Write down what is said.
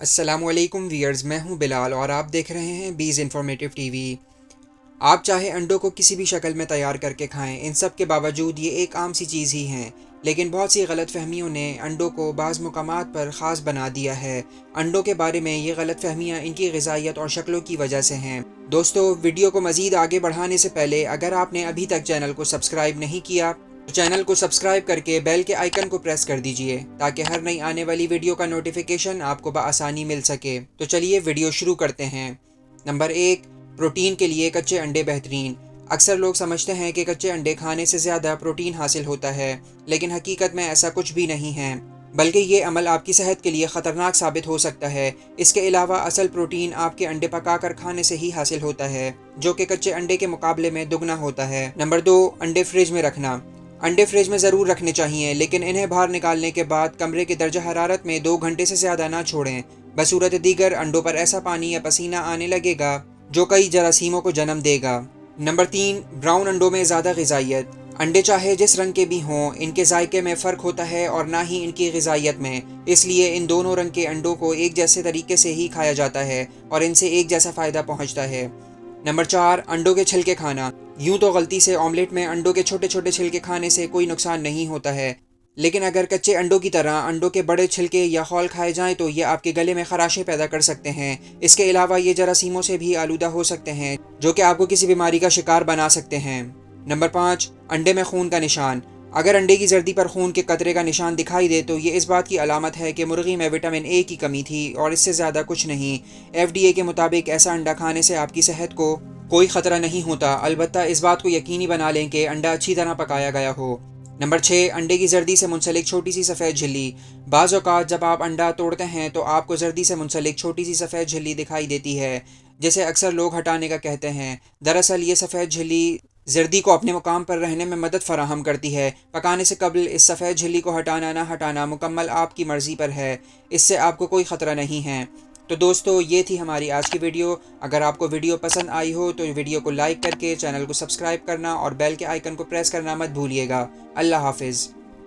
السلام علیکم ویئرز، میں ہوں بلال اور آپ دیکھ رہے ہیں بیز انفارمیٹیو ٹی وی۔ آپ چاہے انڈوں کو کسی بھی شکل میں تیار کر کے کھائیں، ان سب کے باوجود یہ ایک عام سی چیز ہی ہیں، لیکن بہت سی غلط فہمیوں نے انڈوں کو بعض مقامات پر خاص بنا دیا ہے۔ انڈوں کے بارے میں یہ غلط فہمیاں ان کی غذائیت اور شکلوں کی وجہ سے ہیں۔ دوستو، ویڈیو کو مزید آگے بڑھانے سے پہلے اگر آپ نے ابھی تک چینل کو سبسکرائب نہیں کیا تو چینل کو سبسکرائب کر کے بیل کے آئیکن کو پریس کر دیجئے تاکہ ہر نئی آنے والی ویڈیو کا نوٹیفیکیشن آپ کو بآسانی مل سکے۔ تو چلیے ویڈیو شروع کرتے ہیں۔ نمبر 1، پروٹین کے لیے کچے انڈے بہترین۔ اکثر لوگ سمجھتے ہیں کہ کچے انڈے کھانے سے زیادہ پروٹین حاصل ہوتا ہے، لیکن حقیقت میں ایسا کچھ بھی نہیں ہے، بلکہ یہ عمل آپ کی صحت کے لیے خطرناک ثابت ہو سکتا ہے۔ اس کے علاوہ اصل پروٹین آپ کے انڈے پکا کر کھانے سے ہی حاصل ہوتا ہے، جو کہ کچے انڈے کے مقابلے میں دگنا ہوتا ہے۔ نمبر 2، انڈے فریج میں رکھنا۔ انڈے فریج میں ضرور رکھنے چاہیے، لیکن انہیں باہر نکالنے کے بعد کمرے کے درجہ حرارت میں 2 گھنٹے سے زیادہ نہ چھوڑیں۔ بصورت دیگر انڈوں پر ایسا پانی یا پسینہ آنے لگے گا جو کئی جراثیموں کو جنم دے گا۔ نمبر 3، براؤن انڈوں میں زیادہ غذائیت۔ انڈے چاہے جس رنگ کے بھی ہوں، ان کے ذائقے میں فرق ہوتا ہے اور نہ ہی ان کی غذائیت میں، اس لیے ان دونوں رنگ کے انڈوں کو ایک جیسے طریقے سے ہی کھایا جاتا ہے اور ان سے ایک جیسا فائدہ پہنچتا ہے۔ نمبر 4، انڈوں کے چھلکے کھانا۔ یوں تو غلطی سے آملیٹ میں انڈوں کے چھوٹے چھوٹے چھلکے کھانے سے کوئی نقصان نہیں ہوتا ہے، لیکن اگر کچے انڈوں کی طرح انڈوں کے بڑے چھلکے یا خول کھائے جائیں تو یہ آپ کے گلے میں خراشیں پیدا کر سکتے ہیں۔ اس کے علاوہ یہ جراثیموں سے بھی آلودہ ہو سکتے ہیں، جو کہ آپ کو کسی بیماری کا شکار بنا سکتے ہیں۔ نمبر 5، انڈے میں خون کا نشان۔ اگر انڈے کی زردی پر خون کے قطرے کا نشان دکھائی دے تو یہ اس بات کی علامت ہے کہ مرغی میں وٹامن اے کی کمی تھی اور اس سے زیادہ کچھ نہیں۔ FDA کے مطابق ایسا انڈا کھانے سے آپ کی صحت کو کوئی خطرہ نہیں ہوتا، البتہ اس بات کو یقینی بنا لیں کہ انڈا اچھی طرح پکایا گیا ہو۔ نمبر 6، انڈے کی زردی سے منسلک چھوٹی سی سفید جھلی۔ بعض اوقات جب آپ انڈا توڑتے ہیں تو آپ کو زردی سے منسلک چھوٹی سی سفید جھلی دکھائی دیتی ہے، جسے اکثر لوگ ہٹانے کا کہتے ہیں۔ دراصل یہ سفید جھلی زردی کو اپنے مقام پر رہنے میں مدد فراہم کرتی ہے۔ پکانے سے قبل اس سفید جھلی کو ہٹانا نہ ہٹانا مکمل آپ کی مرضی پر ہے، اس سے آپ کو کوئی خطرہ نہیں ہے۔ تو دوستو، یہ تھی ہماری آج کی ویڈیو۔ اگر آپ کو ویڈیو پسند آئی ہو تو ویڈیو کو لائک کر کے چینل کو سبسکرائب کرنا اور بیل کے آئیکن کو پریس کرنا مت بھولیے گا۔ اللہ حافظ۔